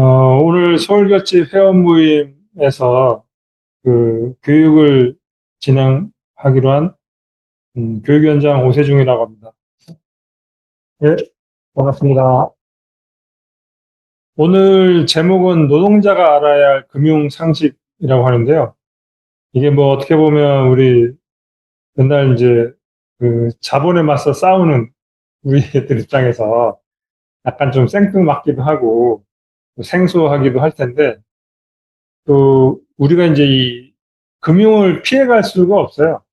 오늘 서울결집 회원 모임에서 그 교육을 진행하기로 한 교육위원장 오세중이라고 합니다. 예, 반갑습니다. 오늘 제목은 노동자가 알아야 할 금융 상식이라고 하는데요. 이게 뭐 어떻게 보면 우리 맨날 이제 그 자본에 맞서 싸우는 우리들 입장에서 약간 좀 생뚱맞기도 하고 생소하기도 할 텐데, 또 우리가 이제 이 금융을 피해갈 수가 없어요.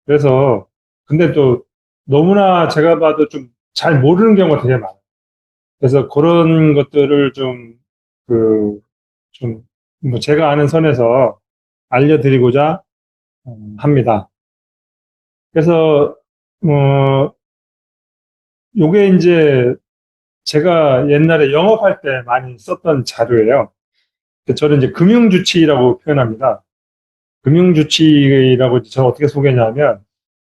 그래서 근데 또 너무나 제가 봐도 좀 잘 모르는 경우가 되게 많아요. 그래서 그런 것들을 좀 그 좀 뭐 제가 아는 선에서 알려드리고자 합니다. 그래서 뭐 요게 이제 제가 옛날에 영업할 때 많이 썼던 자료예요. 저는 이제 금융주치라고 표현합니다. 금융주치라고 저는 어떻게 소개하냐면,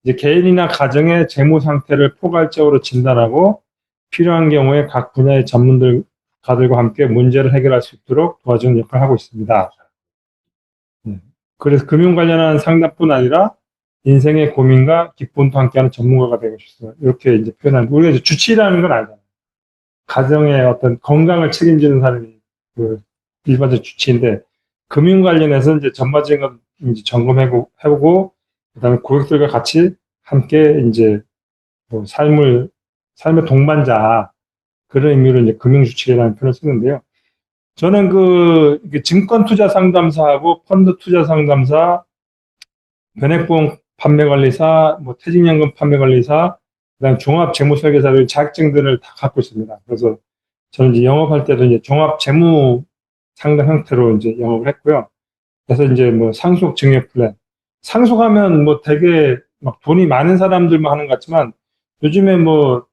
이제 개인이나 가정의 재무 상태를 포괄적으로 진단하고 필요한 경우에 각 분야의 전문가들과 함께 문제를 해결할 수 있도록 도와주는 역할을 하고 있습니다. 그래서 금융 관련한 상담뿐 아니라 인생의 고민과 기쁨도 함께하는 전문가가 되고 싶어요. 이렇게 이제 표현하는, 우리가 이제 주치라는 건 알잖아요. 가정의 어떤 건강을 책임지는 사람이 그 일반적 주치인데, 금융 관련해서 이제 전반적인 건 이제 점검해보고, 그다음에 고객들과 같이 함께 이제 뭐 삶의 동반자, 그런 의미로 이제 금융주치라는 표현을 쓰는데요. 저는 증권 투자 상담사하고 펀드 투자 상담사, 변액보험 판매 관리사, 뭐 퇴직연금 판매 관리사, 그다음 종합 재무 설계사를 자격증들을 다 갖고 있습니다. 그래서 저는 이제 영업할 때도 이제 종합 재무 상담 형태로 이제 영업을 했고요. 그래서 이제 뭐 상속 증여 플랜. 상속하면 뭐 되게 막 돈이 많은 사람들만 하는 것 같지만, 요즘에 뭐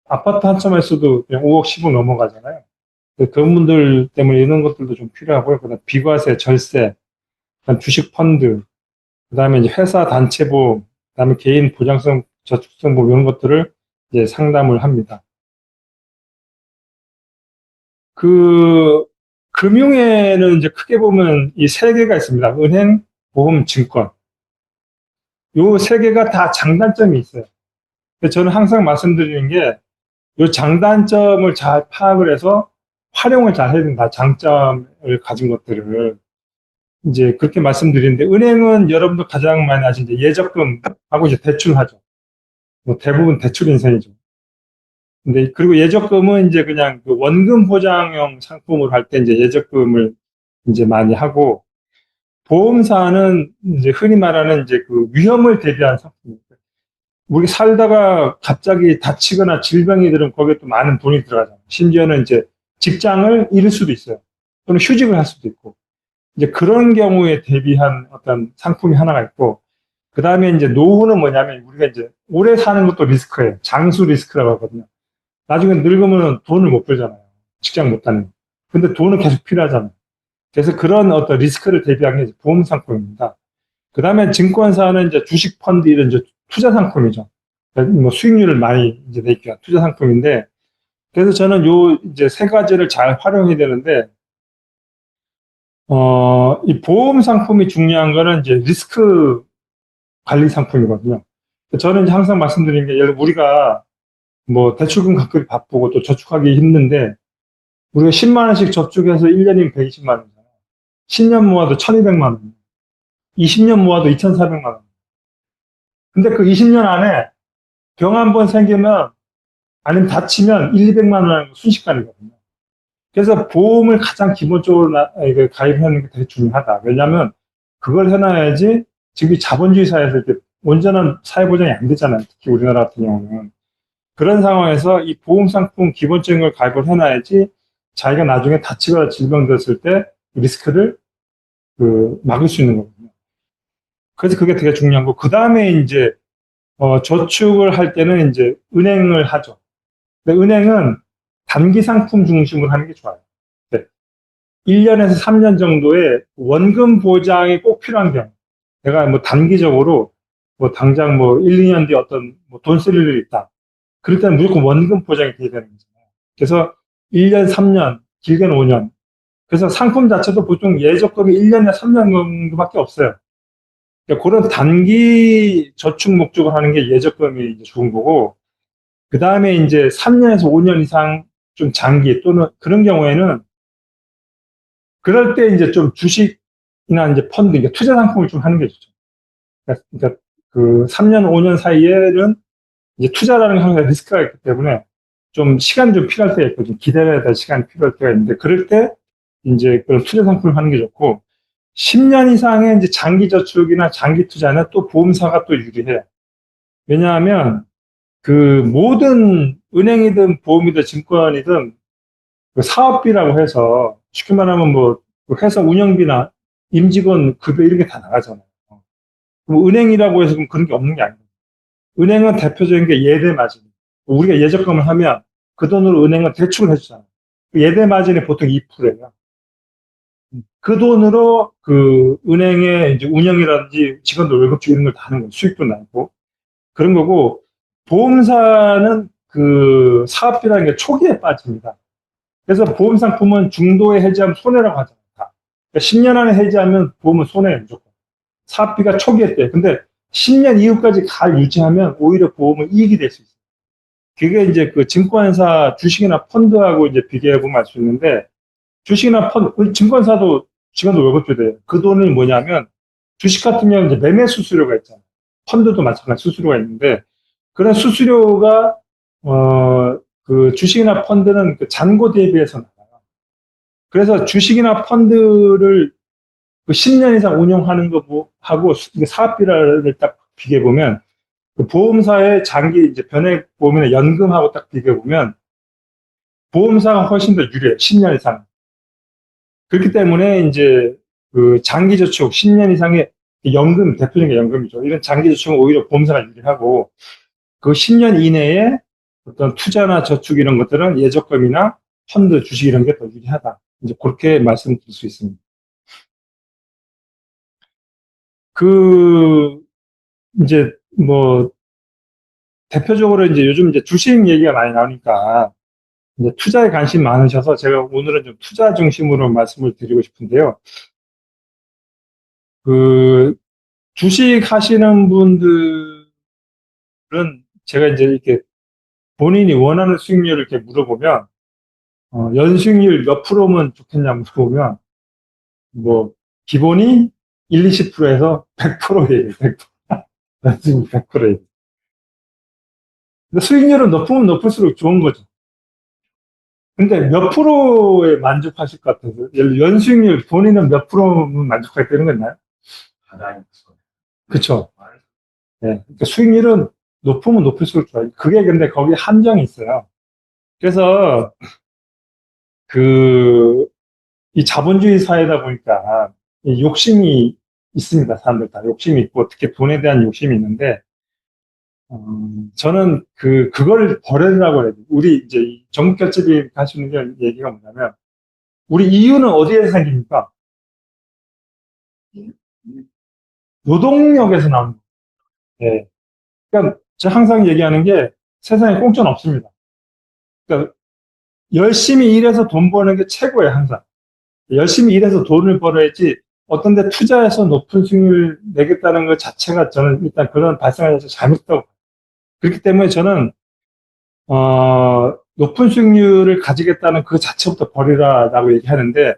아파트 한 채만 있어도 그냥 5억, 10억 넘어가잖아요. 그런 분들 때문에 이런 것들도 좀 필요하고요. 그다음 비과세, 절세, 그다음 주식 펀드, 그다음에 이제 회사 단체 보험, 그다음에 개인 보장성 저축성 보험, 이런 것들을 이제 상담을 합니다. 그 금융에는 이제 크게 보면 이 세 개가 있습니다. 은행, 보험, 증권. 요 세 개가 다 장단점이 있어요. 근데 저는 항상 말씀드리는 게, 요 장단점을 잘 파악을 해서 활용을 잘 해야 된다. 장점을 가진 것들을. 이제 그렇게 말씀드리는데, 은행은 여러분도 가장 많이 아시는 이제 예적금하고 이제 대출하죠. 뭐 대부분 대출 인생이죠. 근데 그리고 예적금은 이제 그냥 그 원금 보장형 상품으로 할 때 이제 예적금을 이제 많이 하고, 보험사는 이제 흔히 말하는 이제 그 위험을 대비한 상품입니다. 우리 살다가 갑자기 다치거나 질병이 들으면 거기에 또 많은 돈이 들어가잖아요. 심지어는 이제 직장을 잃을 수도 있어요. 또는 휴직을 할 수도 있고. 이제 그런 경우에 대비한 어떤 상품이 하나가 있고, 그 다음에 이제 노후는 뭐냐면, 우리가 이제 오래 사는 것도 리스크예요. 장수 리스크라고 하거든요. 나중에 늙으면 돈을 못 벌잖아요. 직장 못 다니고. 근데 돈은 계속 필요하잖아요. 그래서 그런 어떤 리스크를 대비한 게 이제 보험 상품입니다. 그 다음에 증권사는 이제 주식 펀드 이런 이제 투자 상품이죠. 뭐 수익률을 많이 이제 내기 위한 투자 상품인데, 그래서 저는 요 이제 세 가지를 잘 활용해야 되는데, 이 보험 상품이 중요한 거는 이제 리스크 관리 상품이거든요. 저는 이제 항상 말씀드리는 게, 예를 들어 우리가 뭐 대출금 갚기 바쁘고 또 저축하기 힘든데, 우리가 10만 원씩 저축해서 1년이면 120만 원이잖아요. 10년 모아도 1200만 원. 20년 모아도 2400만 원. 근데 그 20년 안에 병 한 번 생기면, 아니면 다치면 1, 200만 원 순식간이거든요. 그래서 보험을 가장 기본적으로 가입하는 게 되게 중요하다. 왜냐하면 그걸 해놔야지, 지금 자본주의 사회에서 이렇게 온전한 사회보장이 안 되잖아요. 특히 우리나라 같은 경우는. 그런 상황에서 이 보험 상품 기본적인 걸 가입을 해놔야지, 자기가 나중에 다치거나 질병 들었을 때 리스크를 막을 수 있는 거거든요. 그래서 그게 되게 중요한 거. 그 다음에 이제 저축을 할 때는 이제 은행을 하죠. 근데 은행은 단기 상품 중심으로 하는 게 좋아요. 네. 1년에서 3년 정도의 원금 보장이 꼭 필요한 경우. 내가 뭐 단기적으로 뭐 당장 뭐 1, 2년 뒤에 어떤 뭐 돈 쓸 일이 있다. 그럴 때는 무조건 원금 보장이 돼야 되는 거잖아요. 그래서 1년, 3년, 길게는 5년. 그래서 상품 자체도 보통 예적금이 1년에 3년 정도밖에 없어요. 그러니까 그런 단기 저축 목적으로 하는 게 예적금이 이제 좋은 거고, 그 다음에 이제 3년에서 5년 이상 좀 장기 또는 그런 경우에는 그럴 때 이제 좀 주식이나 이제 펀드, 그러니까 투자 상품을 좀 하는 게 좋죠. 그러니까 그 3년, 5년 사이에는 이제 투자라는 게 항상 리스크가 있기 때문에 좀 시간이 좀 필요할 때가 있고 좀 기다려야 될 시간이 필요할 때가 있는데 그럴 때 이제 그런 투자 상품을 하는 게 좋고 10년 이상의 이제 장기 저축이나 장기 투자는 또 보험사가 또 유리해요. 왜냐하면 그 모든 은행이든 보험이든 증권이든 그 사업비라고 해서 쉽게 말하면 뭐그 회사 운영비나 임직원 급여 이런 게 다 나가잖아요. 그럼 은행이라고 해서 그런 게 없는 게 아니에요. 은행은 대표적인 게 예대 마진. 우리가 예적금을 하면 그 돈으로 은행은 대출을 해주잖아요. 그 예대 마진이 보통 2%예요. 그 돈으로 그 은행의 이제 운영이라든지 직원들 월급 주고 이런 걸 다 하는 거예요. 수익도 나고. 그런 거고, 보험사는 그 사업비라는 게 초기에 빠집니다. 그래서 보험 상품은 중도에 해지하면 손해라고 하잖아요. 그러니까 10년 안에 해지하면 보험은 손해예요, 무조건. 사업비가 초기에 때. 근데 10년 이후까지 잘 유지하면 오히려 보험은 이익이 될 수 있어요. 그게 이제 그 증권사 주식이나 펀드하고 이제 비교해보면 알 수 있는데, 주식이나 펀드, 증권사도 직원들 월급 줘야 돼요. 그 돈은 뭐냐면, 주식 같은 경우는 이제 매매 수수료가 있잖아요. 펀드도 마찬가지 수수료가 있는데, 그런 수수료가, 그 주식이나 펀드는 그 잔고 대비해서 나가요. 그래서 주식이나 펀드를 그 10년 이상 운용하는 거하고 사업비를 딱 비교해보면, 그 보험사의 장기 이제 변액 보험이나 연금하고 딱 비교해보면, 보험사가 훨씬 더 유리해요. 10년 이상. 그렇기 때문에 이제 그 장기 저축 10년 이상의 연금, 대표적인 게 연금이죠. 이런 장기 저축은 오히려 보험사가 유리하고 그 10년 이내에 어떤 투자나 저축 이런 것들은 예적금이나 펀드, 주식 이런 게 더 유리하다. 이제 그렇게 말씀드릴 수 있습니다. 그 이제 뭐 대표적으로 이제 요즘 이제 주식 얘기가 많이 나오니까 이제 투자에 관심 많으셔서 제가 오늘은 좀 투자 중심으로 말씀을 드리고 싶은데요. 그 주식 하시는 분들은 제가 이제 이렇게 본인이 원하는 수익률을 이렇게 물어보면, 연수익률 몇 프로면 좋겠냐 물어보면, 뭐, 기본이 1, 20%에서 100%예요, 100%. 연수익률 100%예요. 근데 수익률은 높으면 높을수록 좋은 거죠. 근데 몇 프로에 만족하실 것 같아요? 예를 들어 연수익률 본인은 몇 프로면 만족하겠다는 건가요? 그쵸. 네. 그러니까 수익률은 높으면 높을수록 좋아요. 그게 근데 거기에 한정이 있어요. 그래서 그, 이 자본주의 사회다 보니까 이 욕심이 있습니다. 사람들 다 욕심이 있고 특히 돈에 대한 욕심이 있는데, 저는 그걸 버리라고 해요. 우리 이제 정부결집이 하시는 얘기가 뭐냐면, 우리 이유는 어디에서 생깁니까? 노동력에서 나옵니다. 예. 그러니까 제가 항상 얘기하는 게 세상에 공짜는 없습니다. 그러니까 열심히 일해서 돈 버는 게 최고예요, 항상. 열심히 일해서 돈을 벌어야지 어떤 데 투자해서 높은 수익률 내겠다는 것 자체가 저는 일단 그런 발상을 해서 잘못했다고. 그렇기 때문에 저는, 높은 수익률을 가지겠다는 그 자체부터 버리라라고 얘기하는데,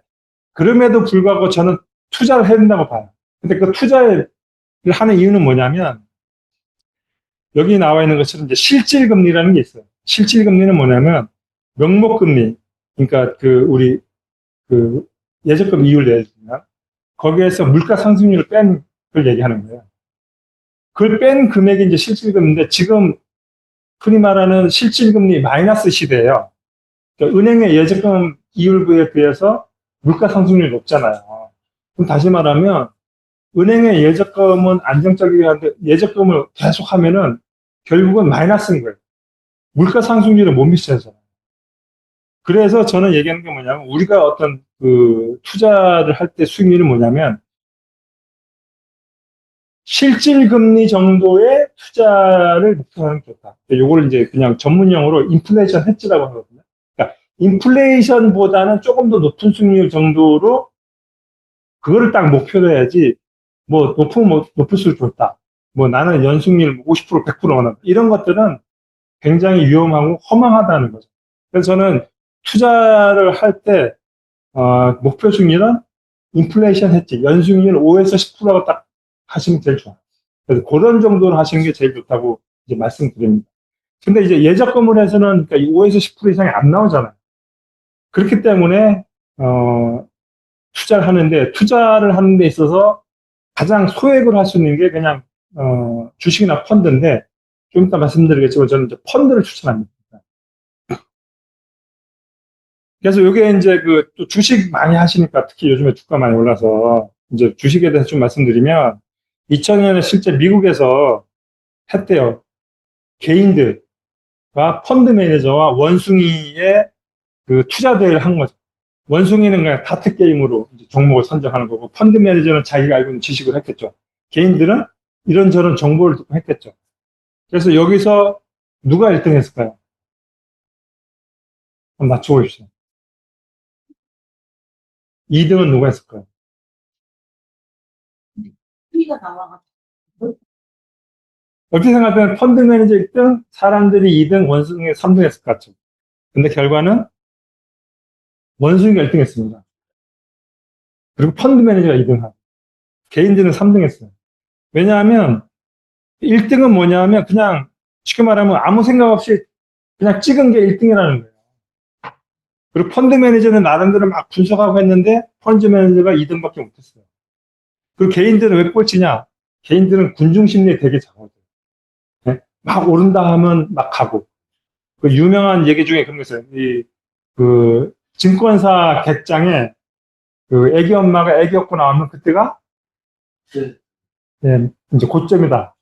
그럼에도 불구하고 저는 투자를 해야 된다고 봐요. 근데 그 투자를 하는 이유는 뭐냐면, 여기 나와 있는 것처럼 이제 실질금리라는 게 있어요. 실질금리는 뭐냐면, 명목금리. 그러니까 우리 그 예적금 이율 예를 들면, 거기에서 물가 상승률을 뺀 걸 얘기하는 거예요. 그걸 뺀 금액이 이제 실질금리인데 지금 흔히 말하는 실질금리 마이너스 시대예요. 그러니까 은행의 예적금 이율부에 비해서 물가 상승률이 높잖아요. 그럼 다시 말하면 은행의 예적금은 안정적이긴 한데 예적금을 계속 하면은 결국은 마이너스인 거예요. 물가 상승률을 못 미쳐서. 그래서 저는 얘기하는 게 뭐냐면 우리가 어떤 그 투자를 할 때 수익률이 뭐냐면 실질금리 정도의 투자를 목표하는 게 좋다. 요걸 이제 그냥 전문용어로 인플레이션 헤지라고 하거든요. 그러니까 인플레이션보다는 조금 더 높은 수익률 정도로 그거를 딱 목표로 해야지, 뭐, 높을수록 좋다. 뭐, 나는 연수익률 50%, 100% 원한다. 이런 것들은 굉장히 위험하고 허망하다는 거죠. 그래서 저는 투자를 할 때, 목표 수익률은 인플레이션 했지. 연수익률 5에서 10%가 딱 하시면 제일 좋아요. 그래서 그런 정도로 하시는 게 제일 좋다고 이제 말씀드립니다. 근데 이제 예적금을 해서는 그러니까 5에서 10% 이상이 안 나오잖아요. 그렇기 때문에, 투자를 하는 데 있어서 가장 소액을 할 수 있는 게 그냥, 주식이나 펀드인데, 좀 이따 말씀드리겠지만 저는 이제 펀드를 추천합니다. 그래서 이게 이제 또 주식 많이 하시니까 특히 요즘에 주가 많이 올라서 이제 주식에 대해서 좀 말씀드리면 2000년에 실제 미국에서 했대요. 개인들과 펀드 매니저와 원숭이의 그 투자 대회를 한 거죠. 원숭이는 그냥 다트 게임으로 이제 종목을 선정하는 거고 펀드 매니저는 자기가 알고 있는 지식을 했겠죠. 개인들은 이런저런 정보를 듣고 했겠죠. 그래서 여기서 누가 1등 했을까요? 한번 맞춰보십시오. 2등은 누가 했을까요? 수위가 나와가지고. 어떻게 생각하면 펀드 매니저 1등, 사람들이 2등, 원숭이가 3등 했을 것 같죠. 근데 결과는 원숭이가 1등 했습니다. 그리고 펀드 매니저가 2등 하고, 개인들은 3등 했어요. 왜냐하면 1등은 뭐냐면 그냥 쉽게 말하면 아무 생각 없이 그냥 찍은 게 1등이라는 거예요. 그리고 펀드 매니저는 나름대로 막 분석하고 했는데 펀드 매니저가 2등밖에 못했어요. 그 개인들은 왜 꼴찌냐? 개인들은 군중 심리에 되게 강하죠. 네? 막 오른다 하면 막 가고. 그 유명한 얘기 중에 그런 거 있어요. 증권사 객장에 애기 엄마가 애기 얻고 나오면 그때가 예, 이제 고점이다.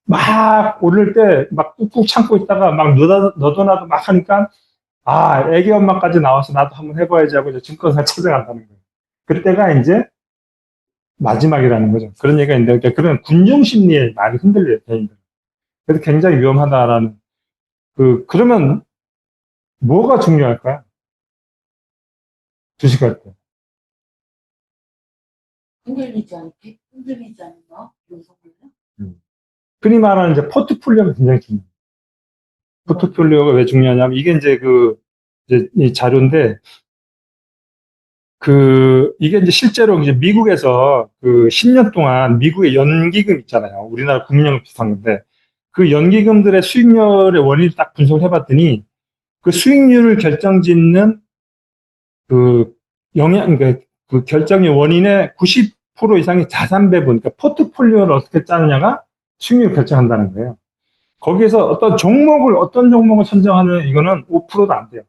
막 오를 때 막 꾹꾹 참고 있다가 막 너도나도 막 하니까 애기 엄마까지 나와서 나도 한번 해봐야지 하고 이제 증권사 찾아간다는 거예요. 그때가 이제 마지막이라는 거죠. 그런 얘기가 있는데 그러니까 그런 군중 심리에 많이 흔들려요, 개인들. 그래서 굉장히 위험하다라는 그러면 뭐가 중요할까요? 주식할 때. 흔들리지 않는 거? 요소군요. 흔히 말하는 이제 포트폴리오가 굉장히 중요해요. 포트폴리오가 왜 중요하냐면 이게 이제 이 자료인데 이게 이제 실제로 이제 미국에서 10년 동안 미국의 연기금 있잖아요. 우리나라 국민연금 비슷한 건데 그 연기금들의 수익률의 원인을 딱 분석을 해봤더니 그 수익률을 결정짓는 그 그 결정의 원인의 90% 이상이 자산 배분, 그러니까 포트폴리오를 어떻게 짜느냐가 수익률을 결정한다는 거예요. 거기에서 어떤 종목을 선정하는 이거는 5%도 안 돼요.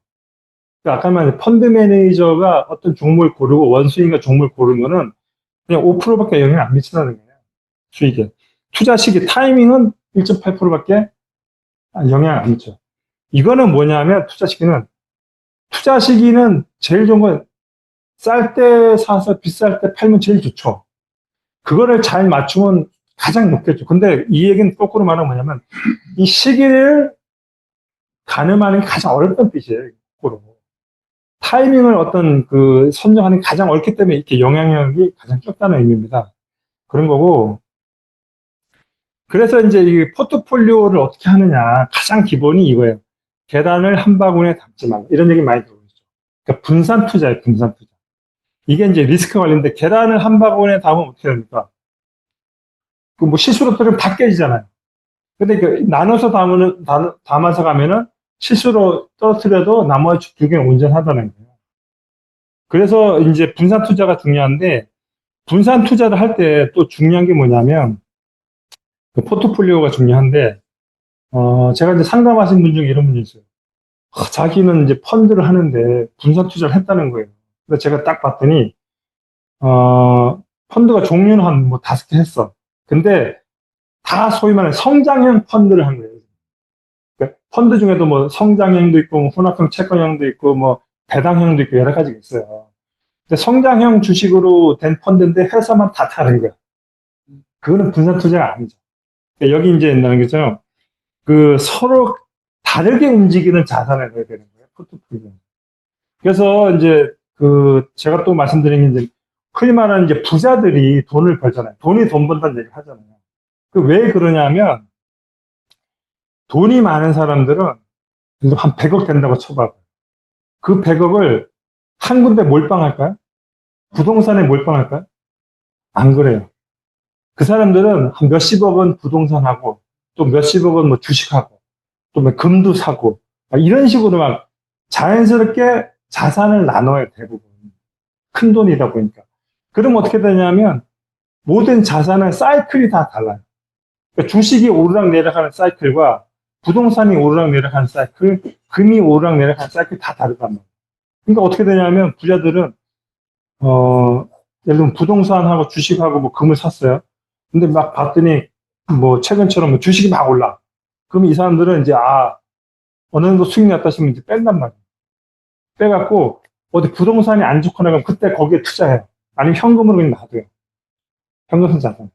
그러니까 아까 말한 펀드 매니저가 어떤 종목을 고르고 원수익인가 종목을 고르면은 그냥 5%밖에 영향을 안 미친다는 거예요. 수익에. 투자 시기 타이밍은 1.8%밖에 영향을 안 미쳐. 이거는 뭐냐면 투자 시기는 제일 좋은 건 쌀 때 사서 비쌀 때 팔면 제일 좋죠. 그거를 잘 맞추면 가장 높겠죠. 근데 이 얘기는 거꾸로 말하면 뭐냐면 이 시기를 가늠하는 게 가장 어렵다는 뜻이에요. 거꾸로. 타이밍을 선정하는 게 가장 어렵기 때문에 이렇게 영향력이 가장 적다는 의미입니다. 그런 거고. 그래서 이제 이 포트폴리오를 어떻게 하느냐. 가장 기본이 이거예요. 계란을 한 바구니에 담지 말라. 이런 얘기 많이 들어보죠. 그러니까 분산 투자예요, 분산 투자. 이게 이제 리스크 관리인데 계란을 한 바구니에 담으면 어떻게 됩니까? 뭐 실수로 떨어지면 다 깨지잖아요. 근데 나눠서 담아서 가면은 실수로 떨어뜨려도 나머지 두 개는 온전하다는 거예요. 그래서 이제 분산 투자가 중요한데 분산 투자를 할 때 또 중요한 게 뭐냐면 그 포트폴리오가 중요한데 제가 이제 상담하신 분 중에 이런 분이 있어요. 자기는 이제 펀드를 하는데 분산 투자를 했다는 거예요. 근데 제가 딱 봤더니 펀드가 종류는 한 뭐 5개 했어. 근데 다 소위 말하는 성장형 펀드를 한 거예요. 그러니까 펀드 중에도 뭐 성장형도 있고 뭐 혼합형 채권형도 있고 뭐 배당형도 있고 여러 가지가 있어요. 근데 성장형 주식으로 된 펀드인데 회사만 다 다른 거야. 그거는 분산 투자가 아니죠. 그러니까 여기 이제 있는 거죠. 서로 다르게 움직이는 자산을 넣어야 되는 거예요. 포트폴리오. 그래서 이제 제가 또 말씀드린 게 이제 흔히 말하는 이제 부자들이 돈을 벌잖아요. 돈이 돈 번다는 얘기를 하잖아요. 왜 그러냐면 돈이 많은 사람들은 한 100억 된다고 쳐봐요. 그 100억을 한 군데 몰빵할까요? 부동산에 몰빵할까요? 안 그래요. 그 사람들은 한 몇십억은 부동산하고 또 몇십억은 뭐 주식하고 또 뭐 금도 사고 막 이런 식으로 막 자연스럽게 자산을 나눠요, 대부분. 큰 돈이다 보니까. 그럼 어떻게 되냐면 모든 자산의 사이클이 다 달라요. 그러니까 주식이 오르락 내리락하는 사이클과 부동산이 오르락 내리락하는 사이클, 금이 오르락 내리락하는 사이클 다 다르단 말이에요. 그러니까 어떻게 되냐면 부자들은 예를 들면 부동산하고 주식하고 뭐 금을 샀어요. 근데 막 봤더니 뭐 최근처럼 뭐 주식이 막 올라. 그럼 이 사람들은 이제 어느 정도 수익 났다 싶으면 이제 뺀단 말이에요. 빼갖고 어디 부동산이 안 좋거나 그러면 그때 거기에 투자해요. 아니면 현금으로 그냥 놔둬요. 현금 자산.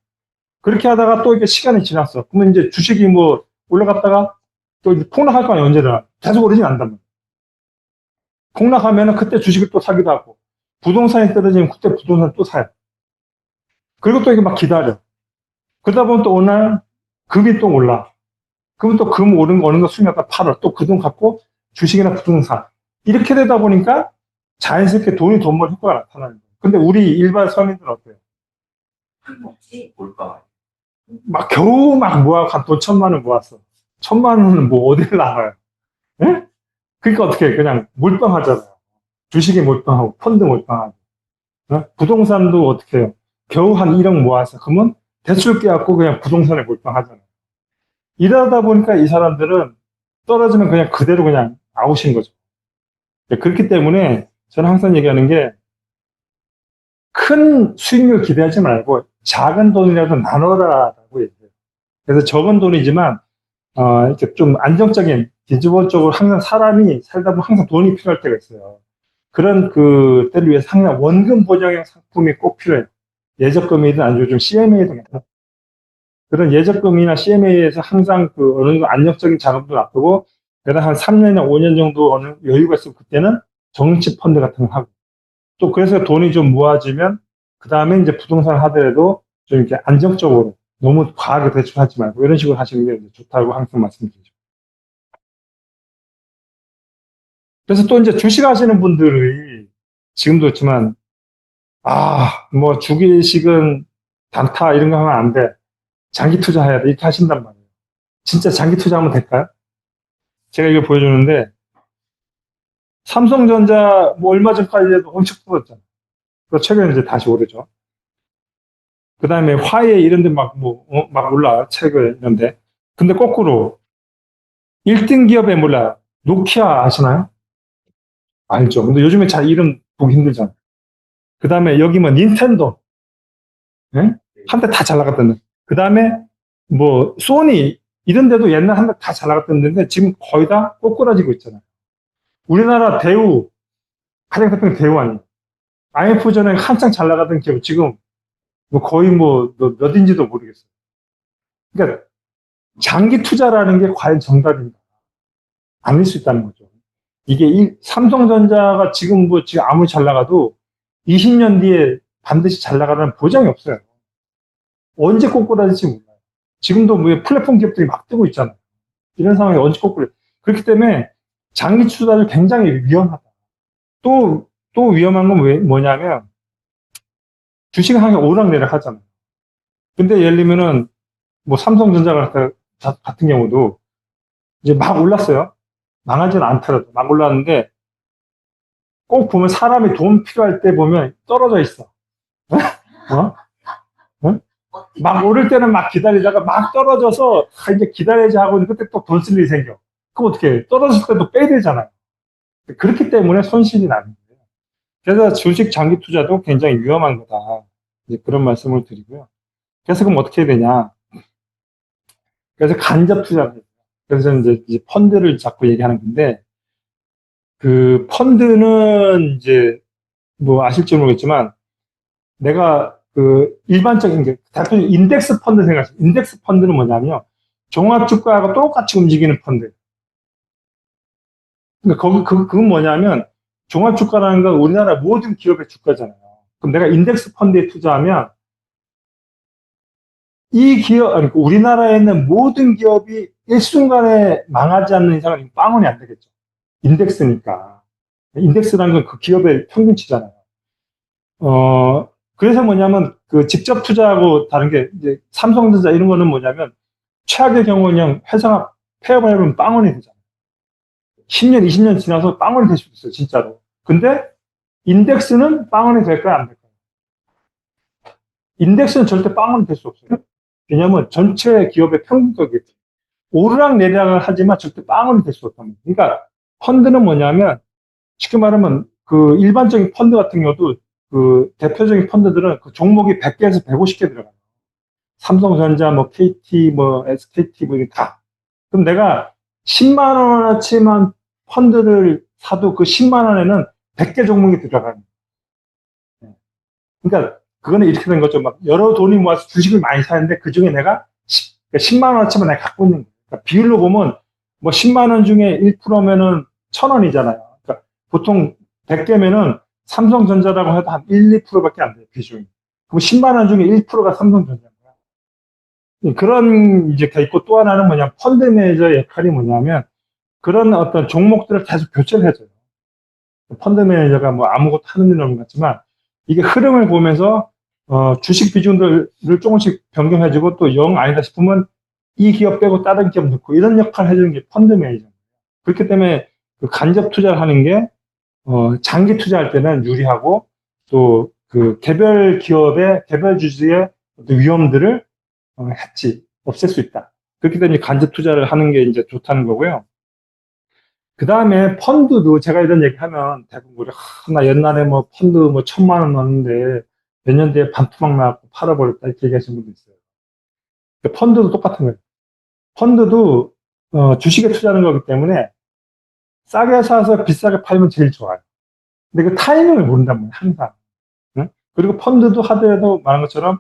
그렇게 하다가 또 이게 시간이 지났어. 그러면 이제 주식이 뭐 올라갔다가 또 이제 폭락할 거 아니에요, 언제나. 계속 오르진 않단 말이에요. 폭락하면은 그때 주식을 또 사기도 하고, 부동산이 떨어지면 그때 부동산 또 사요. 그리고 또 이게 막 기다려. 그러다 보면 또 어느 날 금이 또 올라. 그러면 또 금 오른 거 어느 거 수익 났다 팔아. 또 그 돈 갖고 주식이나 부동산. 이렇게 되다 보니까 자연스럽게 돈 벌 효과가 나타나는 거예요. 근데 우리 일반 서민들은 어때요? 먹지. 뭘까? 막 겨우 막 모아서 한 돈 1,000만 원 모았어. 1,000만 원은 뭐 어디를 나가요? 예? 그러니까 어떻게 그냥 몰빵하잖아요. 주식에 몰빵하고 펀드 몰빵하고 부동산도 어떻게 해요? 겨우 한 1억 모아서 그러면 대출 깨갖고 그냥 부동산에 몰빵하잖아요. 이러다 보니까 이 사람들은 떨어지면 그냥 그대로 그냥 아웃인 거죠. 그렇기 때문에 저는 항상 얘기하는 게 큰 수익률 기대하지 말고 작은 돈이라도 나눠라라고 얘기해요. 그래서 적은 돈이지만 이렇게 좀 안정적인 기본적으로 항상 사람이 살다 보면 항상 돈이 필요할 때가 있어요. 그런 때를 위해서 항상 원금 보장형 상품이 꼭 필요해요. 예적금이든 아니면 요즘 CMA든 괜찮아요. 그런 예적금이나 CMA에서 항상 어느 정도 안정적인 자금도 놔두고 그다음 한 3년이나 5년 정도 어느 여유가 있으면 그때는 정치 펀드 같은 거 하고 또 그래서 돈이 좀 모아지면 그 다음에 이제 부동산을 하더라도 좀 이렇게 안정적으로 너무 과하게 대출하지 말고 이런 식으로 하시는 게 좋다고 항상 말씀드리죠. 그래서 또 이제 주식 하시는 분들이 지금도 그렇지만 뭐 주기식은 단타 이런 거 하면 안 돼. 장기 투자해야 돼. 이렇게 하신단 말이에요. 진짜 장기 투자하면 될까요? 제가 이거 보여주는데 삼성전자 뭐 얼마 전까지도 엄청 떨어졌잖아요. 그리고 최근에 이제 다시 오르죠. 그 다음에 화해 이런 데 막 올라. 최근에 이런데. 근데 거꾸로 1등 기업에 몰라. 노키아 아시나요? 알죠. 근데 요즘에 잘 이름 보기 힘들잖아요. 그 다음에 여기 뭐 닌텐도. 예? 한때 다 잘 나갔던데. 그 다음에 뭐 소니 이런 데도 옛날 한때 다 잘 나갔던 데인데 지금 거의 다 꼬꾸라지고 있잖아요. 우리나라 대우 가장 대표는 대우 아니에요. IMF 전에 한창 잘 나가던 기업 지금 뭐 거의 뭐 몇인지도 모르겠어요. 그러니까 장기 투자라는 게 과연 정답인가? 아닐 수 있다는 거죠. 이게 삼성전자가 지금 아무리 잘 나가도 20년 뒤에 반드시 잘 나가라는 보장이 없어요. 언제 꼬꾸라질지 몰라요. 지금도 뭐 플랫폼 기업들이 막 뜨고 있잖아요. 이런 상황이 언제 꼬꾸라져. 그렇기 때문에 장기 투자는 굉장히 위험하다. 또 위험한 건 뭐냐면 주식은 항상 오락내락 하잖아요. 근데 예를 들면은 뭐 삼성전자 같은 경우도 이제 막 올랐어요. 망하지는 않더라도 막 올랐는데 꼭 보면 사람이 돈 필요할 때 보면 떨어져 있어. 어? 어? 막 오를 때는 막 기다리다가 막 떨어져서 이제 기다려야지 하고 그때 또 돈 쓸 일이 생겨. 그럼 어떻게 해? 떨어질 때도 빼야 되잖아요. 그렇기 때문에 손실이 나는 거예요. 그래서 주식 장기 투자도 굉장히 위험한 거다. 이제 그런 말씀을 드리고요. 그래서 그럼 어떻게 해야 되냐? 그래서 간접 투자를 해요. 그래서 이제 펀드를 자꾸 얘기하는 건데 그 펀드는 이제 뭐 아실지 모르겠지만 내가 일반적인 게 대표적인 인덱스 펀드 생각하세요. 인덱스 펀드는 뭐냐면 종합 주가하고 똑같이 움직이는 펀드. 그러니까 그건 뭐냐면 종합주가라는 건 우리나라 모든 기업의 주가잖아요. 그럼 내가 인덱스 펀드에 투자하면 이 기업, 아니, 우리나라에 있는 모든 기업이 일순간에 망하지 않는 이상은 빵원이 안 되겠죠. 인덱스니까. 인덱스라는 건 그 기업의 평균치잖아요. 그래서 뭐냐면, 그 직접 투자하고 다른 게, 이제 삼성전자 이런 거는 뭐냐면, 최악의 경우는 회사가 폐업을 해보면 빵원이 되잖아요. 10년, 20년 지나서 빵원이 될 수도 있어요, 진짜로. 근데, 인덱스는 빵원이 될까요, 안 될까요? 인덱스는 절대 빵원이 될 수 없어요. 왜냐면 전체 기업의 평균가겠지. 오르락 내리락을 하지만 절대 빵원이 될 수 없단 말이에요. 그러니까 펀드는 뭐냐면 쉽게 말하면 그 일반적인 펀드 같은 경우도 그 대표적인 펀드들은 그 종목이 100개에서 150개 들어가요. 삼성전자, 뭐 KT, 뭐 SKT, 뭐 이게 다. 그럼 내가 10만 원어치만 펀드를 사도 그 10만 원에는 100개 종목이 들어가는 거예요. 그러니까 그거는 이렇게 된 거죠. 막 여러 돈이 모아서 주식을 많이 사는데 그 중에 내가 10만 원어치만 내가 갖고 있는 거예요. 그러니까 비율로 보면 뭐 10만 원 중에 1%면은 1,000원이잖아요. 그러니까 보통 100개면은 삼성전자라고 해도 한 1, 2%밖에 안 돼요. 비중이. 그럼 10만 원 중에 1%가 삼성전자인 거야. 그런 이제 게 있고 또 하나는 뭐냐 펀드 매니저의 역할이 뭐냐면 그런 어떤 종목들을 계속 교체를 해줘요. 펀드 매니저가 뭐 아무것도 하는 일은 없는 것 같지만 이게 흐름을 보면서 주식 비중들을 조금씩 변경해주고 또 영 아니다 싶으면 이 기업 빼고 다른 기업 넣고 이런 역할을 해주는 게 펀드 매니저입니다. 그렇기 때문에 그 간접 투자를 하는 게 장기 투자할 때는 유리하고 또 그 개별 기업의 개별 주주의 위험들을 했지 없앨 수 있다. 그렇기 때문에 간접 투자를 하는 게 이제 좋다는 거고요. 그 다음에 펀드도 제가 이런 얘기하면 대부분 우리 나 옛날에 뭐 펀드 뭐 1,000만 원 넣었는데 몇 년 뒤에 반토막 나고 팔아버렸다 이렇게 얘기하시는 분도 있어요. 펀드도 똑같은 거예요. 펀드도 주식에 투자하는 거기 때문에 싸게 사서 비싸게 팔면 제일 좋아요. 근데 그 타이밍을 모른단 말이에요, 항상. 응? 그리고 펀드도 하더라도 말한 것처럼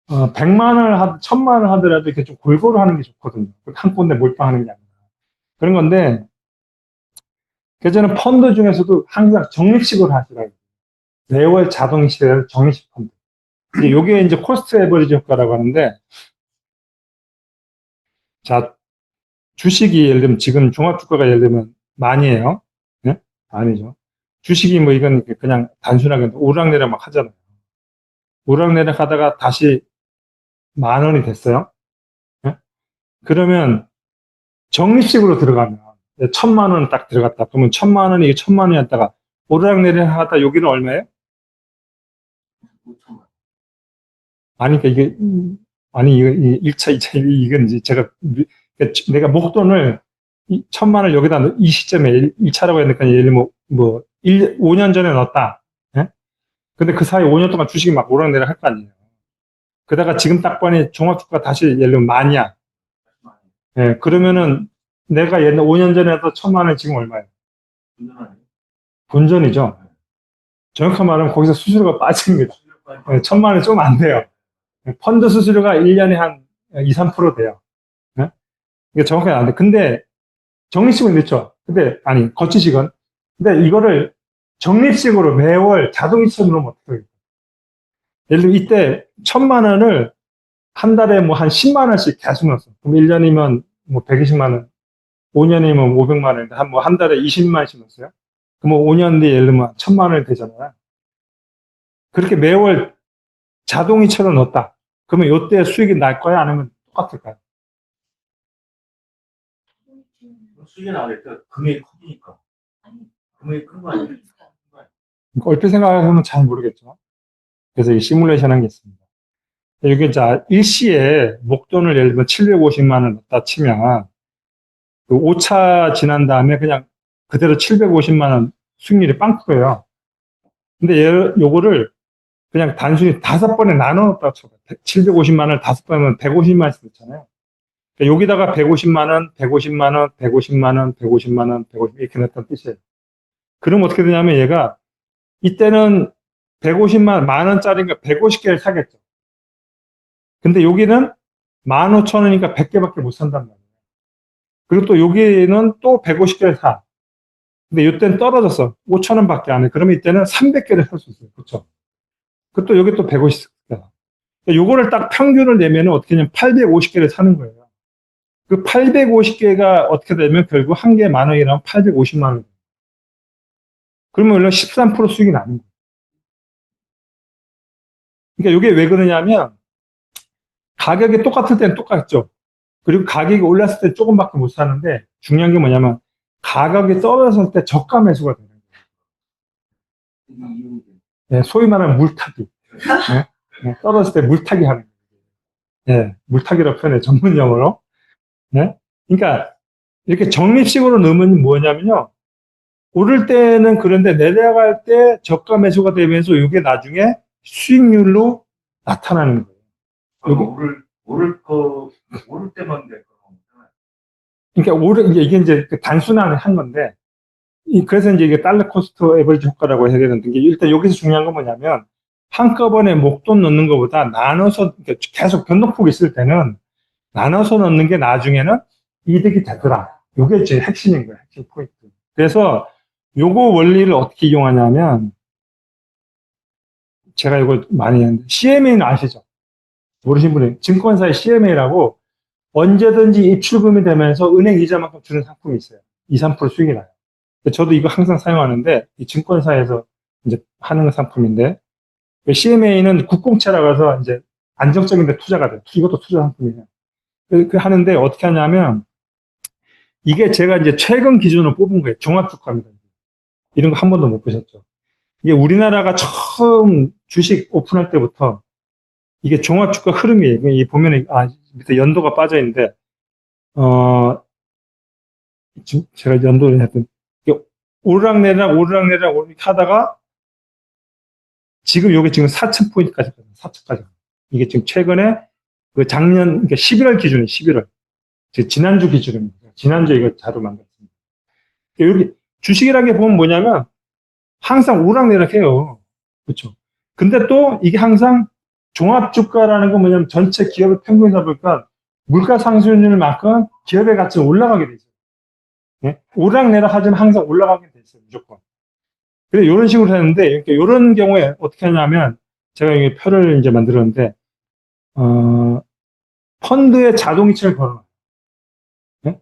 100만 원을 하든 1,000만 원을 하더라도 이렇게 좀 골고루 하는 게 좋거든요. 한 군데 몰빵하는 게 아니라. 그런 건데 그래서 저는 펀드 중에서도 항상 적립식으로 하시라고. 매월 자동 실현 적립식 펀드. 요게 이제 코스트 에버리지 효과라고 하는데, 자, 주식이 예를 들면 지금 종합주가가 예를 들면 만이에요. 네? 아니죠. 주식이 뭐 이건 그냥 단순하게 오락내락 막 하잖아요. 오락내락 하다가 다시 10,000원이 됐어요. 네? 그러면 적립식으로 들어가면 1,000만 원 딱 들어갔다. 그러면 1,000만 원이 1,000만 원이었다가 오락내락 하다 여기는 얼마예요? 5천만. 아니, 그러니까 이게, 아니, 이거, 1차, 2차, 이건 이제 제가, 내가 목돈을 1,000만 원을 여기다 이 시점에 1차라고 했으니까 예를 뭐, 5년 전에 넣었다. 예? 근데 그 사이 5년 동안 주식이 막 오락내락 할 거 아니에요. 그러다가 지금 딱 보니 종합주가 다시 예를 들면 만이야. 예, 그러면은 내가 옛날 5년 전에 해도 1,000만 원 지금 얼마예요? 본전이죠. 정확한 말하면 거기서 수수료가 빠집니다. 예, 1,000만 원이 좀 안 돼요. 펀드 수수료가 1년에 한 2, 3% 돼요. 네? 이게 정확하게 안 돼. 근데 적립식은 넣죠. 근데 아니 거치식은. 근데 이거를 적립식으로 매월 자동이체로 넣으면 어떻게 돼요? 예를 들면 이때 1,000만 원을 한 달에 뭐 한 10만 원씩 계속 넣었어. 그럼 1년이면 뭐 120만 원, 5년이면 500만 원, 한 달에 20만 원씩 넣었어요. 그럼 5년 뒤에 예를 들면 1,000만 원이 되잖아요. 그렇게 매월 자동이체로 넣었다. 그러면 이때 수익이 날 거야? 아니면 똑같을까요? 수익이 나오니까 금액이 커지니까. 금액이 큰 거 아니에요? 얼핏 생각하면 잘 모르겠죠. 그래서 이 시뮬레이션 한 게 있습니다. 여기 자, 일시에 목돈을 예를 들면 750만 원 넣었다 치면, 그 5차 지난 다음에 그냥 그대로 750만 원 수익률이 빵꾸예요. 근데 요거를 그냥 단순히 5번에 나눠 넣었다고 쳐봐요. 750만 원을 5번이면 150만 원씩 넣잖아요. 그러니까 여기다가 150만 원, 150만 원, 150만 원, 150만 원, 150 이렇게 넣었다는 뜻이에요. 그럼 어떻게 되냐면 얘가 이때는 150만 만 원짜리니까 150개를 사겠죠. 근데 여기는 15,000원이니까 100개밖에 못 산단 말이에요. 그리고 또 여기는 또 150개를 사. 근데 이때는 떨어졌어. 5천 원밖에 안 해. 그러면 이때는 300개를 살 수 있어요. 그렇죠? 그것도 여기 또 150개. 요거를 딱 평균을 내면은 어떻게 되냐면 850개를 사는 거예요. 그 850개가 어떻게 되면 결국 한 개 만 원이라면 850만 원. 그러면 원래 13% 수익이 나는 거예요. 그러니까 이게 왜 그러냐면 가격이 똑같을 때는 똑같죠. 그리고 가격이 올랐을 때 조금밖에 못 사는데 중요한 게 뭐냐면 가격이 떨어졌을 때 저가 매수가 되는 거예요. 이 이유. 예, 소위 말하는 물타기. 예, 떨어졌을 때 물타기 하는 거예요. 예, 물타기라고 표현해 전문 용어로. 네? 그러니까 이렇게 적립식으로 넣으면 뭐냐면요. 오를 때는 그런데 내려갈 때 저가 매수가 되면서 이게 나중에 수익률로 나타나는 거예요. 그럼 여기- 오를 때만 돼. 그러니까 이게 이제 단순한 한 건데, 그래서 이제 이게 달러 코스트 에버리지 효과라고 해야 되는데, 일단 여기서 중요한 건 뭐냐면, 한꺼번에 목돈 넣는 것보다 나눠서, 그러니까 계속 변동폭이 있을 때는 나눠서 넣는 게 나중에는 이득이 되더라. 이게 제 핵심인 거예요. 핵심 포인트. 그래서 요거 원리를 어떻게 이용하냐면, 제가 이거 많이 했는데, CMA는 아시죠? 모르신 분이, 증권사의 CMA라고 언제든지 입출금이 되면서 은행 이자만큼 주는 상품이 있어요. 2, 3% 수익이 나요. 저도 이거 항상 사용하는데, 이 증권사에서 이제 하는 상품인데, CMA는 국공채라고 해서 이제 안정적인 데 투자가 돼요. 이것도 투자 상품이에요. 하는데 어떻게 하냐면, 이게 제가 이제 최근 기준으로 뽑은 거예요. 종합주가입니다. 이런 거 한 번도 못 보셨죠. 이게 우리나라가 처음 주식 오픈할 때부터 이게 종합주가 흐름이에요. 이 보면은, 밑에 연도가 빠져 있는데, 지금 제가 연도를 했던, 이게 오르락내리락 오르락내리락 이렇게 하다가 지금 요게 지금 4,000포인트까지 가요. 4,000까지. 이게 지금 최근에 그 작년, 그러니까 11월 기준이에요. 11월. 지난주 기준입니다. 지난주에 이거 자료 만들었습니다. 여기 주식이라는 게 보면 뭐냐면 항상 오르락내리락 해요. 그렇죠. 근데 또 이게 항상 종합주가라는 건 뭐냐면 전체 기업의 평균 잡을까 물가 상승률만큼 기업의 가치가 올라가게 되죠. 예? 오르락내리락 하지만 항상 올라가게 돼 있어요. 무조건. 그래 이런 식으로 했는데 이런 경우에 어떻게 하냐면 제가 여기 표를 이제 만들었는데 펀드에 자동이체를 걸어놔요. 예?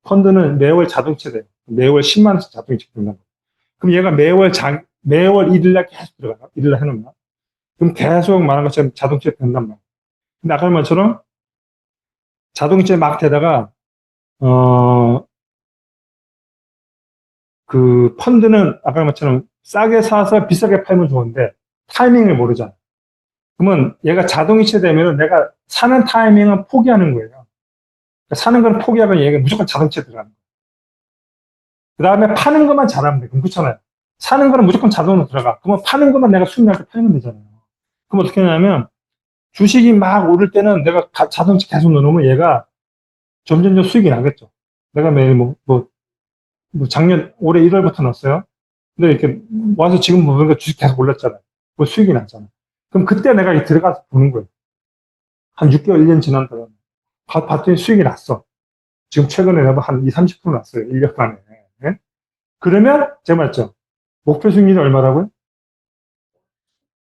펀드는 매월 자동이체 돼요. 매월 10만 원씩 자동이체 된다고. 그럼 얘가 매월 1일날 계속 들어가요. 1일날 해놓나? 그럼 계속 말한 것처럼 자동이체 된단 말이에요. 근데 아까 말처럼 자동이체 막 되다가 그 펀드는 아까 말처럼 싸게 사서 비싸게 팔면 좋은데 타이밍을 모르잖아. 그러면 얘가 자동이체 되면 내가 사는 타이밍은 포기하는 거예요. 그러니까 사는 건 포기하면 얘가 무조건 자동이체 들어가는 거예요. 그 다음에 파는 것만 잘하면 돼. 그럼 그렇잖아요. 사는 거는 무조건 자동으로 들어가. 그러면 파는 것만 내가 수익 날 때 팔면 되잖아요. 그럼 어떻게 하냐면 주식이 막 오를 때는 내가 자동이체 계속 넣어놓으면 얘가 점점 수익이 나겠죠. 내가 매일 작년 올해 1월부터 넣었어요. 근데 이렇게 와서 지금 보니까 주식 계속 올랐잖아요. 뭐 수익이 났잖아요. 그럼 그때 내가 들어가서 보는 거예요. 한 6개월, 1년 지난 다음에. 봤더니 수익이 났어. 지금 최근에 내가 한 2, 30% 났어요. 1년 만에. 예? 그러면, 제가 말했죠. 목표 수익률이 얼마라고요?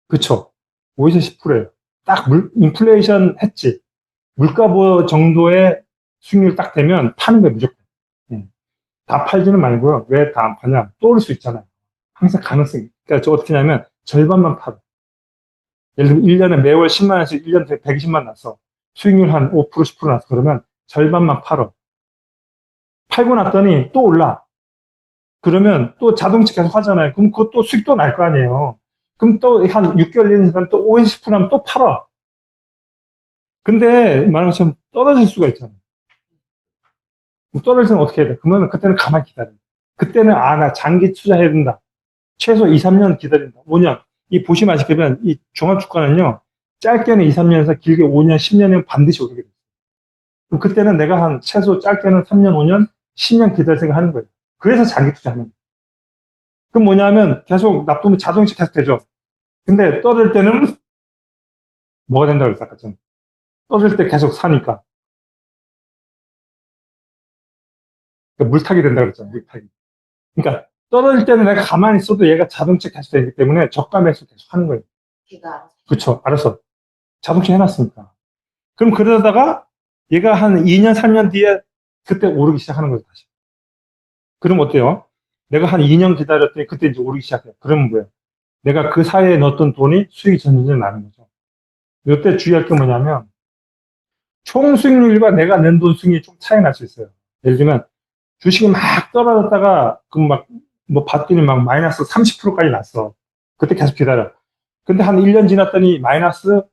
그쵸. 5에서 10%예요. 딱 인플레이션 했지. 물가 보 정도의 수익률 딱 되면 파는 거예요, 무조건. 예. 다 팔지는 말고요. 왜 다 안 파냐? 또 올 수 있잖아요. 항상 가능성이. 그러니까 저 어떻게 하냐면 절반만 팔아. 예를 들면 1년에 매월 10만 원씩 1년에 120만 났어. 수익률 한 5%, 10% 났어. 그러면 절반만 팔어. 팔고 났더니 또 올라. 그러면 또 자동차 계속 하잖아요. 그럼 그것도 수익 또 날 거 아니에요. 그럼 또 한 6개월, 1년 지나면 또 5에서 10% 하면 또 팔아. 근데 말한 것처럼 떨어질 수가 있잖아요. 떨어지면 어떻게 해야 돼? 그러면 그때는 가만히 기다려. 그때는 나 장기 투자해야 된다. 최소 2, 3년 기다린다. 5년. 이 보시면 아시겠지만 이 종합주가는요. 짧게는 2, 3년에서 길게 5년, 10년이면 반드시 오르게 돼요. 그럼 그때는 내가 한 최소 짧게는 3년, 5년, 10년 기다릴 생각 하는 거예요. 그래서 장기 투자하는 거예요. 그럼 뭐냐면 계속 납부면 자동이체 계속 되죠. 근데 떨어질 때는 뭐가 된다고 그랬어, 아까 전. 떨어질 때 계속 사니까. 그러니까 물타기 된다고 그랬잖아요, 물타기. 그러니까 떨어질 때는 내가 가만히 있어도 얘가 자동차 계속 되기 때문에 저가 매수 계속 하는 거예요. 걔가 그쵸. 알아서. 자동차 해놨으니까. 그럼 그러다가 얘가 한 2년, 3년 뒤에 그때 오르기 시작하는 거죠, 다시. 그럼 어때요? 내가 한 2년 기다렸더니 그때 이제 오르기 시작해요. 그러면 뭐예요? 내가 그 사이에 넣었던 돈이 수익이 점점 나는 거죠. 이때 주의할 게 뭐냐면, 총 수익률과 내가 낸 돈 수익이 좀 차이 날 수 있어요. 예를 들면, 주식이 막 떨어졌다가, 뭐 봤더니 막 마이너스 30%까지 났어. 그때 계속 기다려. 근데 한 1년 지났더니 마이너스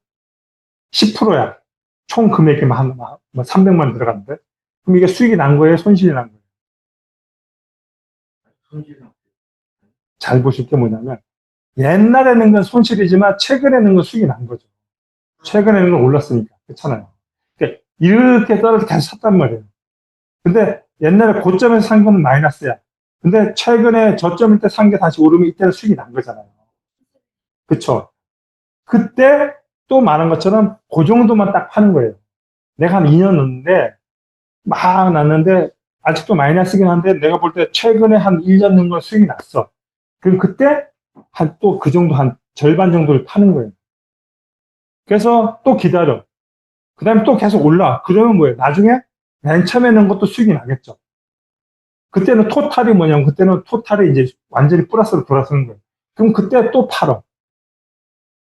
10%야. 총 금액이 한 300만 원 들어갔는데. 그럼 이게 수익이 난 거예요? 손실이 난 거예요? 손실은 잘 보실 게 뭐냐면, 옛날에는 건 손실이지만 최근에는 건 수익이 난 거죠. 최근에는 건 올랐으니까. 그렇잖아요. 그러니까 이렇게 떨어져 계속 샀단 말이에요. 근데 옛날에 고점에서 산 건 마이너스야. 근데 최근에 저점일 때 산 게 다시 오르면 이때는 수익이 난 거잖아요. 그쵸? 그때 또 말한 것처럼 그 정도만 딱 파는 거예요. 내가 한 2년 넣는데 막 났는데 아직도 마이너스긴 한데 내가 볼 때 최근에 한 1년 넣은 건 수익이 났어. 그럼 그때 한 또 그 정도 한 절반 정도를 파는 거예요. 그래서 또 기다려. 그 다음에 또 계속 올라. 그러면 뭐예요? 나중에 맨 처음에 넣은 것도 수익이 나겠죠. 그때는 토탈이 뭐냐면 그때는 토탈이 이제 완전히 플러스로 돌아서는 거예요. 그럼 그때 또 팔어.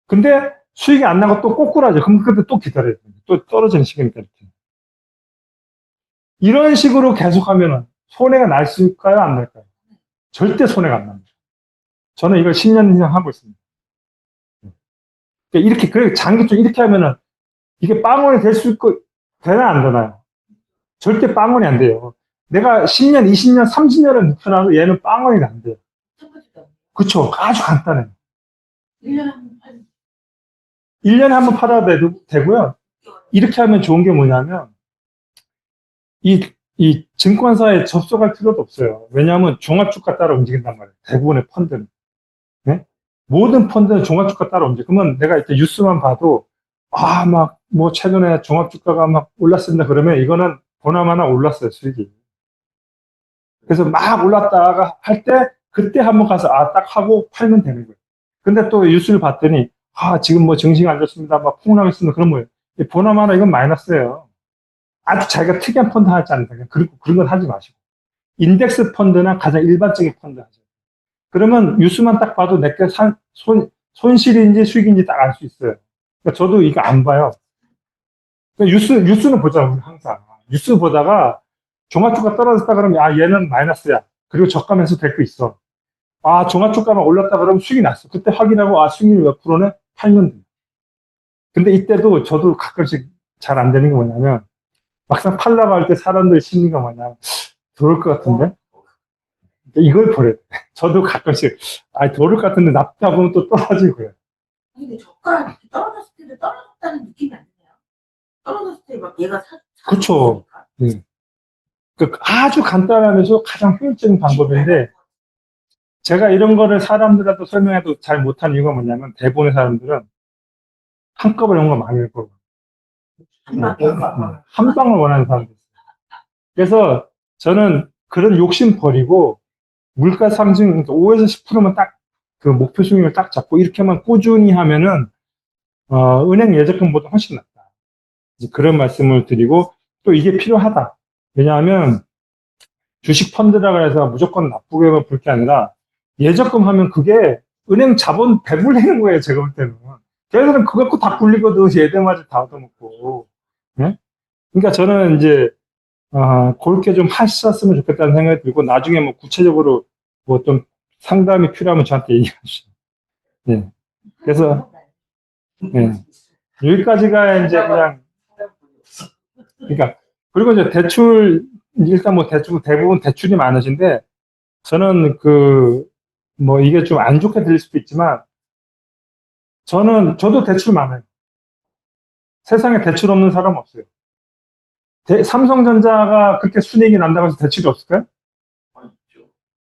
근데 수익이 안 나고 또 꼬꾸라져. 그럼 그때 또 기다려야 돼요. 또 떨어지는 시기니까 이렇게. 이런 식으로 계속하면 손해가 날 수 있을까요? 안 날까요? 절대 손해가 안 납니다. 저는 이걸 10년 이상 하고 있습니다. 그러니까 이렇게, 그래, 장기 쪽 이렇게 하면은 이게 빵원이 될 수 있고, 되나 안 되나요? 절대 빵원이 안 돼요. 내가 10년, 20년, 30년을 묵혀놔도 얘는 빵원이 안 돼요. 첫 번째가 그쵸? 아주 간단해요. 1년에 한번 팔 1년에 한 번 팔아도 되고요. 이렇게 하면 좋은 게 뭐냐면, 이 증권사에 접속할 필요도 없어요. 왜냐하면 종합주가 따라 움직인단 말이에요. 대부분의 펀드는. 네? 모든 펀드는 종합주가 따라 움직여. 그러면 내가 이렇게 뉴스만 봐도, 뭐, 최근에 종합주가가 막 올랐습니다. 그러면 이거는 보나마나 올랐어요, 수익이. 그래서 막 올랐다가 할 때, 그때 한번 가서, 딱 하고 팔면 되는 거예요. 근데 또 뉴스를 봤더니, 지금 뭐 증시가 안 좋습니다. 막 폭락했습니다. 그런 거예요. 보나마나 이건 마이너스예요. 아주 자기가 특이한 펀드 하지 않는다. 그런 건 하지 마시고. 인덱스 펀드나 가장 일반적인 펀드 하죠. 그러면 뉴스만 딱 봐도 내게 손실인지 수익인지 딱 알 수 있어요. 그러니까 저도 이거 안 봐요. 그러니까 뉴스는 보잖아요, 항상. 뉴스 보다가 종합주가 떨어졌다 그러면, 얘는 마이너스야. 그리고 저가면서 될 거 있어. 종합주가만 올랐다 그러면 수익이 났어. 그때 확인하고, 수익률 몇 프로네? 8년. 근데 이때도 저도 가끔씩 잘 안 되는 게 뭐냐면, 막상 팔라고 할 때 사람들 심리가 뭐냐, 들어올 것 같은데? 이걸 버려요. 저도 가끔씩, 들어올 것 같은데 납다 보면 또 떨어지고 그래요. 근데 저가 떨어졌을 때도 떨어졌다는 느낌이 안 드네요. 떨어졌을 때 막 얘가 그쵸. 아주 간단하면서 가장 효율적인 방법인데, 제가 이런 거를 사람들한테 설명해도 잘 못한 이유가 뭐냐면, 대부분의 사람들은 한꺼번에 온 거 많이 할 거고, 한 방을 원하는 사람들 있어요. 그래서 저는 그런 욕심 버리고, 물가 상승 5에서 10%만 딱 그 목표 수익을 딱 잡고 이렇게만 꾸준히 하면은 은행 예적금보다 훨씬 낫다. 이제 그런 말씀을 드리고 또 이게 필요하다. 왜냐하면 주식 펀드라고 해서 무조건 나쁘게만 볼 게 아니라 예적금 하면 그게 은행 자본 배불리는 거예요. 제가 볼 때는. 걔네들은 그거 갖고 다 굴리거든. 예대마저 다 얻어먹고. 네? 그러니까 저는 이제 그렇게 좀 하셨으면 좋겠다는 생각이 들고 나중에 뭐 구체적으로 뭐 좀 상담이 필요하면 저한테 얘기해 주시죠. 네. 그래서 네. 여기까지가 이제 그냥 그러니까 그리고 이제 대출 일단 뭐 대부분 대출이 많으신데 저는 뭐 이게 좀 안 좋게 들릴 수도 있지만 저도 대출 많아요. 세상에 대출 없는 사람 없어요. 삼성전자가 그렇게 순이익이 난다고 해서 대출이 없을까요?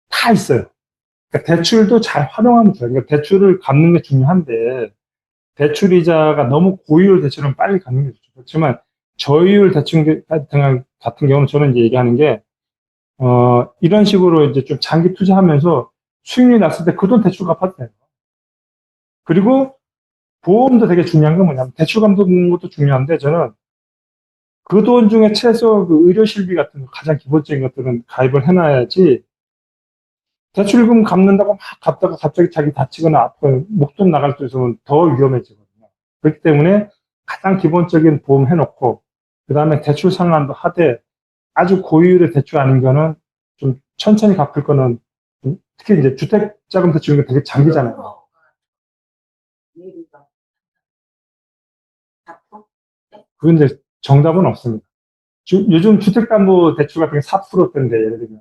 다 있어요. 그러니까 대출도 잘 활용하면 돼요. 그러니까 대출을 갚는 게 중요한데 대출 이자가 너무 고율 대출은 빨리 갚는 게 좋죠. 그렇지만 저율 대출 같은 경우는 저는 이제 얘기하는 게 이런 식으로 이제 좀 장기 투자하면서 수익률이 났을 때 그 돈 대출 갚아도 돼요. 그리고 보험도 되게 중요한 건 뭐냐면 대출 갚는 것도 중요한데 저는 그 돈 중에 최소 그 의료실비 같은 거 가장 기본적인 것들은 가입을 해놔야지 대출금 갚는다고 막 갚다가 갑자기 자기 다치거나 아프거나 목돈 나갈 수 있으면 더 위험해지거든요. 그렇기 때문에 가장 기본적인 보험 해놓고 그 다음에 대출 상환도 하되 아주 고율의 대출 아닌 거는 좀 천천히 갚을 거는 특히 이제 주택자금 대출 이거 되게 장기잖아요. 예비가 잡고 그건 이제 정답은 없습니다. 요즘 주택담보대출 같은 게 4%대인데 예를 들면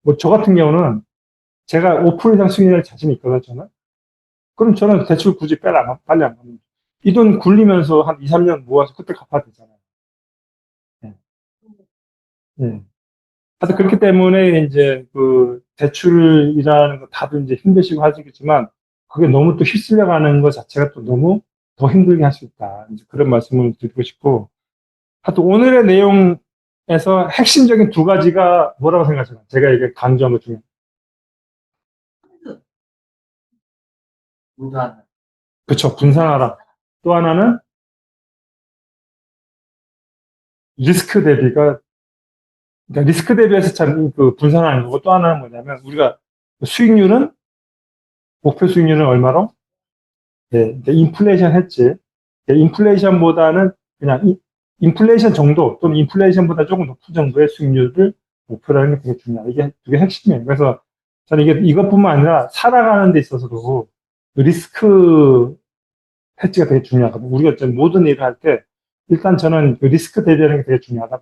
뭐 저 같은 경우는 제가 5% 이상 수익률 자신 있거든요. 저는. 그럼 저는 대출 굳이 빨리 안 갚는 이 돈 굴리면서 한 2, 3년 모아서 그때 갚아도 되잖아요. 예. 예. 하여튼 그렇기 때문에 이제 그 대출이라는 거 다들 이제 힘드시고 하시겠지만 그게 너무 또 휩쓸려 가는 것 자체가 또 너무 더 힘들게 할 수 있다. 이제 그런 말씀을 드리고 싶고 하여튼 오늘의 내용에서 핵심적인 두 가지가 뭐라고 생각하세요? 제가 이게 강조한 것 중에. 무단. 그쵸. 분산하라. 또 하나는 리스크 대비가, 그러니까 리스크 대비해서 참 그 분산하는 거고 또 하나는 뭐냐면 우리가 수익률은, 목표 수익률은 얼마로? 네, 인플레이션 했지. 인플레이션보다는 그냥 인플레이션 정도 또는 인플레이션보다 조금 높은 정도의 수익률을 목표로 하는 게 되게 중요하다. 이게 되게 핵심이에요. 그래서 저는 이것뿐만 아니라 살아가는 데 있어서도 리스크 해지가 되게 중요하거든요. 우리가 모든 일을 할 때 일단 저는 그 리스크 대비하는 게 되게 중요하다.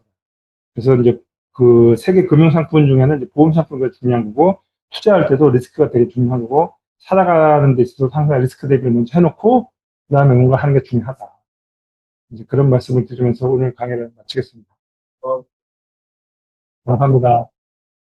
그래서 이제 그 세계 금융 상품 중에는 이제 보험 상품이 중요한 거고 투자할 때도 리스크가 되게 중요한 거고 살아가는 데 있어서 항상 리스크 대비를 먼저 해놓고 그다음에 뭔가 하는 게 중요하다. 이제 그런 말씀을 드리면서 오늘 강의를 마치겠습니다. 감사합니다.